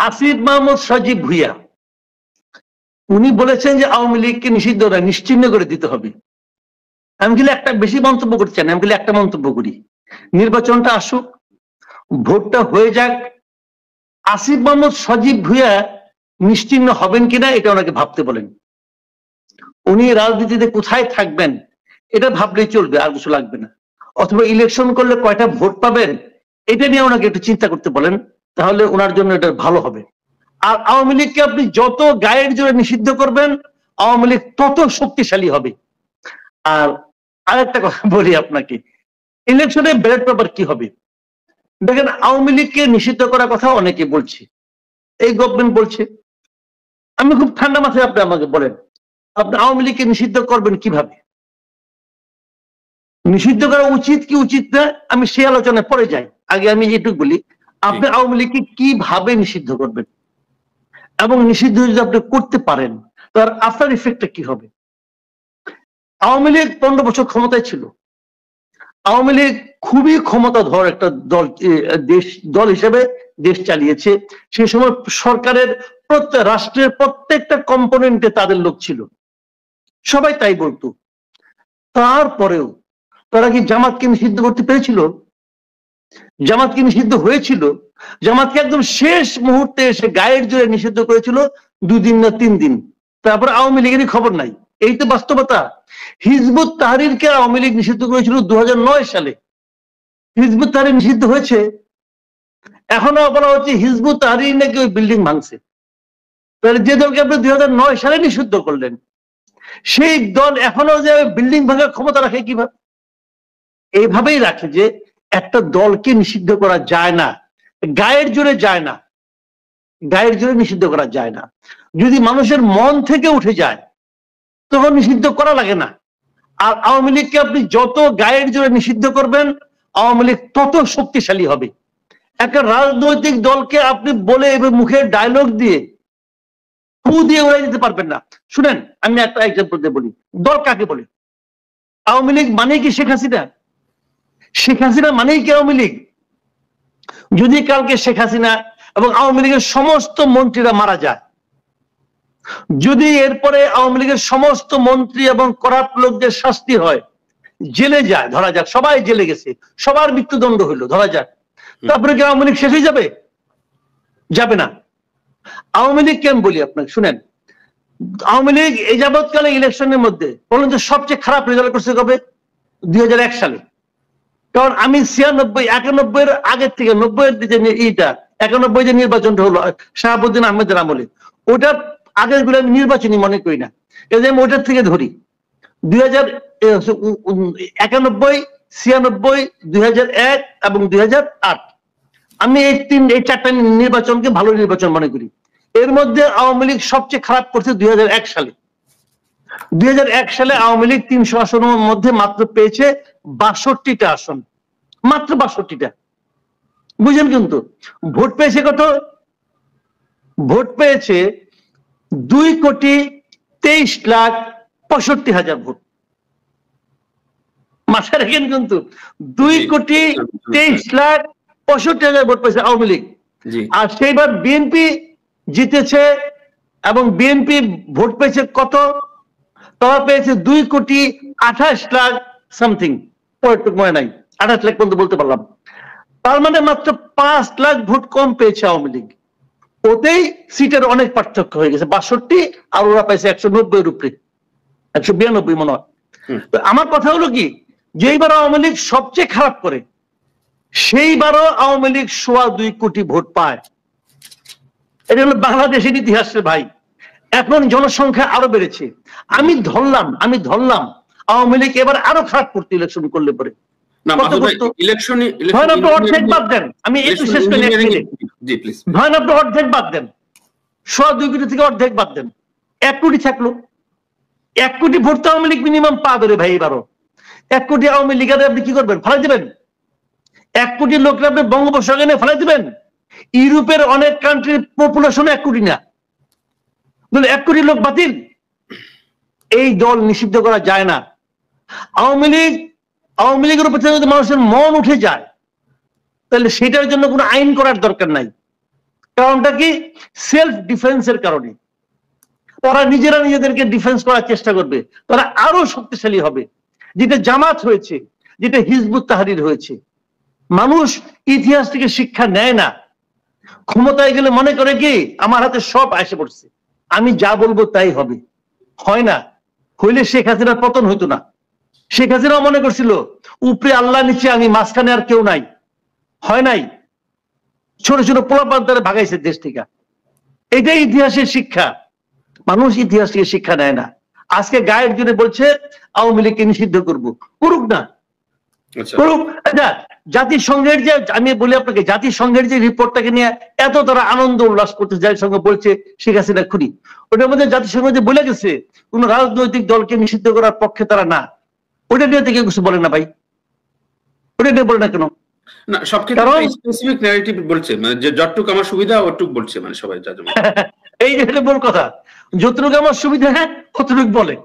আসিফ মাহমুদ সজীব ভুইয়া উনি বলেছেন যে আওয়ামী লীগকে নিষিদ্ধ নিশ্চিহ্ন করে দিতে হবে। আমি গেলে একটা বেশি মন্তব্য করতে চাই না, আমি গেলে একটা মন্তব্য করি, নির্বাচনটা আসুক, ভোটটা হয়ে যাক, আসিফ মাহমুদ সজীব ভুইয়া নিশ্চিহ্ন হবেন কিনা এটা ওনাকে ভাবতে বলেন। উনি রাজনীতিতে কোথায় থাকবেন এটা ভাবলেই চলবে, আর কিছু লাগবে না। অথবা ইলেকশন করলে কয়টা ভোট পাবেন এটা নিয়ে ওনাকে একটু চিন্তা করতে বলেন, তাহলে ওনার জন্য এটা ভালো হবে। আর আওয়ামী লীগকে আপনি যত গায়ের জোরে নিষিদ্ধ করবেন আওয়ামী লীগ তত শক্তিশালী হবে। আর আরেকটা কথা বলি আপনাকে, ইলেকশনে ব্যালট পেপার কি হবে? দেখেন, আওয়ামী লীগকে নিষিদ্ধ করার কথা অনেকে বলছে, এই গভর্নমেন্ট বলছে। আমি খুব ঠান্ডা মাথায় আপনি আমাকে বলেন, আপনি আওয়ামী লীগকে নিষিদ্ধ করবেন কিভাবে? নিষিদ্ধ করা উচিত কি উচিত না আমি সেই আলোচনায় পরে যাই, আগে আমি এটুকু বলি, আপনি আওয়ামী লীগকে কিভাবে নিষিদ্ধ করবেন এবং নিষিদ্ধ যদি আপনি করতে পারেন তার আফটার ইফেক্টটা কি হবে? আওয়ামী লীগ 15 বছর ক্ষমতায় ছিল। আওয়ামী লীগ খুবই ক্ষমতাধর একটা দল হিসেবে দেশ চালিয়েছে। সেই সময় সরকারের রাষ্ট্রের প্রত্যেকটা কম্পোনেন্টে তাদের লোক ছিল, সবাই তাই বলতো। তারপরেও তারা কি জামাতকে নিষিদ্ধ করতে পেরেছিল? জামাতকে নিষিদ্ধ হয়েছিল। জামাতকে একদম শেষ মুহূর্তে এসে গায়ের জোরে নিষিদ্ধ করেছিল 2 দিন না 3 দিন, তারপর আওয়ামী লীগেরই খবর নাই। এই তো বাস্তবতা। হিজবুত তাহরিরকে আওয়ামী লীগ নিষিদ্ধ করেছিল 2009 সালে। হিজবুত তাহরির নিষিদ্ধ হয়েছে, এখনো বলা হচ্ছে হিজবুত তাহরির নাকি ওই বিল্ডিং ভাঙছে। তাহলে যে দলকে আপনি 2009 সালে নিষিদ্ধ করলেন সেই দল এখনো যে বিল্ডিং ভাঙার ক্ষমতা রাখে কিভাবে? এইভাবেই রাখে যে একটা দলকে নিষিদ্ধ করা যায় না, গায়ের জোরে যায় না, গায়ের জোরে নিষিদ্ধ করা যায় না। যদি মানুষের মন থেকে উঠে যায় তখন নিষিদ্ধ করা লাগে না। আর আওয়ামী লীগকে আপনি যত গায়ের জোরে নিষিদ্ধ করবেন আওয়ামী লীগ তত শক্তিশালী হবে। একটা রাজনৈতিক দলকে আপনি বলে এবার মুখের ডায়লগ দিয়ে ফু দিয়ে উড়াই দিতে পারবেন না। শুনেন, আমি একটা এক্সাম্পল দিয়ে বলি, দল কাকে বলে? আওয়ামী লীগ মানে কি শেখ হাসিনা? শেখ হাসিনা মানেই কি আওয়ামী লীগ? যদি কালকে শেখ হাসিনা এবং আওয়ামী লীগের সমস্ত মন্ত্রীরা মারা যায়, যদি এরপরে আওয়ামী লীগের সমস্ত মন্ত্রী এবং করাপ্ট লোকদের শাস্তি হয়, জেলে যায়, ধরা যাক সবাই জেলে গেছে, সবার মৃত্যুদণ্ড হইলো ধরা যাক, তারপরে কি আওয়ামী লীগ শেষ হয়ে যাবে? যাবে না। আওয়ামী লীগ কেন বলি আপনাকে, শুনেন, আওয়ামী লীগ এই যাবৎকালে ইলেকশনের মধ্যে বলেন যে সবচেয়ে খারাপ রেজাল্ট করছে কবে? 2001 সালে। কারণ আমি 91 এর আগের থেকে 90 এর যে এইটা 91 যে নির্বাচনটা হলো শাহাবুদ্দিন আহমেদের আমলে, ওটা আগের গুলো আমি নির্বাচনী মনে করি না, এই যে আমি ওটার থেকে ধরি 2091, 96, 2001 এবং 2008, আমি এই 4টা নির্বাচনকে ভালো নির্বাচন মনে করি। এর মধ্যে আওয়ামী লীগ সবচেয়ে খারাপ করছে 2001 সালে। 2001 সালে আওয়ামী লীগ 300 আসনের মধ্যে মাত্র পেয়েছে 62টা আসন, মাত্র 62টা। বুঝেন, কিন্তু ভোট পেয়েছে কত? ভোট পেয়েছে 2,23,65,000 ভোট। মাথায় রাখেন কিন্তু 2,23,65,000 ভোট পেয়েছে আওয়ামী লীগ। আর সেইবার বিএনপি জিতেছে এবং বিএনপি ভোট পেয়েছে কত? তারা পেয়েছে 2,28,00,000 সামথিং, মনে নাই, 28 লাখ পর্যন্ত বলতে পারলাম। তার মানে মাত্র 5 লাখ ভোট কম পেয়েছে আওয়ামী লীগ। ওতেই সিটের অনেক পার্থক্য হয়ে গেছে, 62 আর ওরা পাইছে 190 এর উপরে, 192 মনে হয়। আমার কথা হলো কি, যেইবার আওয়ামী লীগ সবচেয়ে খারাপ করে সেইবারও আওয়ামী লীগ 2.25 কোটি ভোট পায়। এটা হলো বাংলাদেশের ইতিহাসের ভাই। এখন জনসংখ্যা আরো বেড়েছে। আমি ধরলাম আওয়ামী লীগ এবার আরো খারাপ করতে ইলেকশন করলে পরে অর্ধেক বাদ দেন, আমি একটু শেষ করি, ধরেন আপনি অর্ধেক বাদ দেন, 2.25 কোটি থেকে অর্ধেক বাদ দেন, 1 কোটি থাকলো। 1 কোটি ভোট তো আওয়ামী লীগ মিনিমাম পাবে রে ভাই এবারও। 1 কোটি আওয়ামী লীগারে আপনি কি করবেন? ফেলাই দিবেন? 1 কোটি লোকরা আপনি বঙ্গোপসাগরে এনে ফেলাই দিবেন? ইউরোপের অনেক কান্ট্রির পপুলেশন 1 কোটি না, 1 কোটি লোক বাতিল। এই দল নিষিদ্ধ করা যায় না। আওয়ামী লীগের উপর যদি মানুষের মন উঠে যায় তাহলে সেটার জন্য কোনো আইন করার দরকার নাই। কারণটা কি? সেলফ ডিফেন্সের কারণে। তারা নিজেরা নিজেদেরকে ডিফেন্স করার চেষ্টা করবে, তারা আরো শক্তিশালী হবে। যেটা জামাত হয়েছে, যেটা হিজবুত তাহরির হয়েছে। মানুষ ইতিহাস থেকে শিক্ষা নেয় না, ক্ষমতায় গেলে মনে করে কি আমার হাতে সব এসে পড়ছে, আমি যা বলবো তাই হবে। হয় না, হইলে শেখ হাসিনার পতন হইতো না। শেখ হাসিনাও মনে করছিল উপরে আল্লাহ, নিচে আমি, মাঝখানে আর কেউ নাই। হয় নাই, ছোট ছোট পোলাপান তারা ভাগাইছে দেশ থেকে। এটাই ইতিহাসের শিক্ষা। মানুষ ইতিহাস থেকে শিক্ষা নেয় না। আজকে গায়ের জন্য বলছে আওয়ামী লীগকে নিষিদ্ধ করবো, করুক না, করুক। আচ্ছা, জাতিসংঘের যে, আমি বলি আপনাকে, জাতিসংঘের যে রিপোর্টটাকে নিয়ে এত তারা আনন্দ উল্লাস করতে, জাতিসংঘ বলছে শেখ হাসিনা খুনি, ওটার মধ্যে জাতিসংঘ যে বলে গেছে কোন রাজনৈতিক দলকে নিষিদ্ধ করার পক্ষে তারা না, ওটা নিয়ে কেউ কিছু বলে না ভাই। ওটা নিয়ে বলে না কেন? না, সব ক্ষেত্রে স্পেসিফিক ন্যারেটিভ বলছে, মানে যে যতটুক আমার সুবিধা ওটুক বলছে, মানে সবাই। এই যে বড় কথা, যতটুকু আমার সুবিধা, হ্যাঁ, ততটুকু বলে।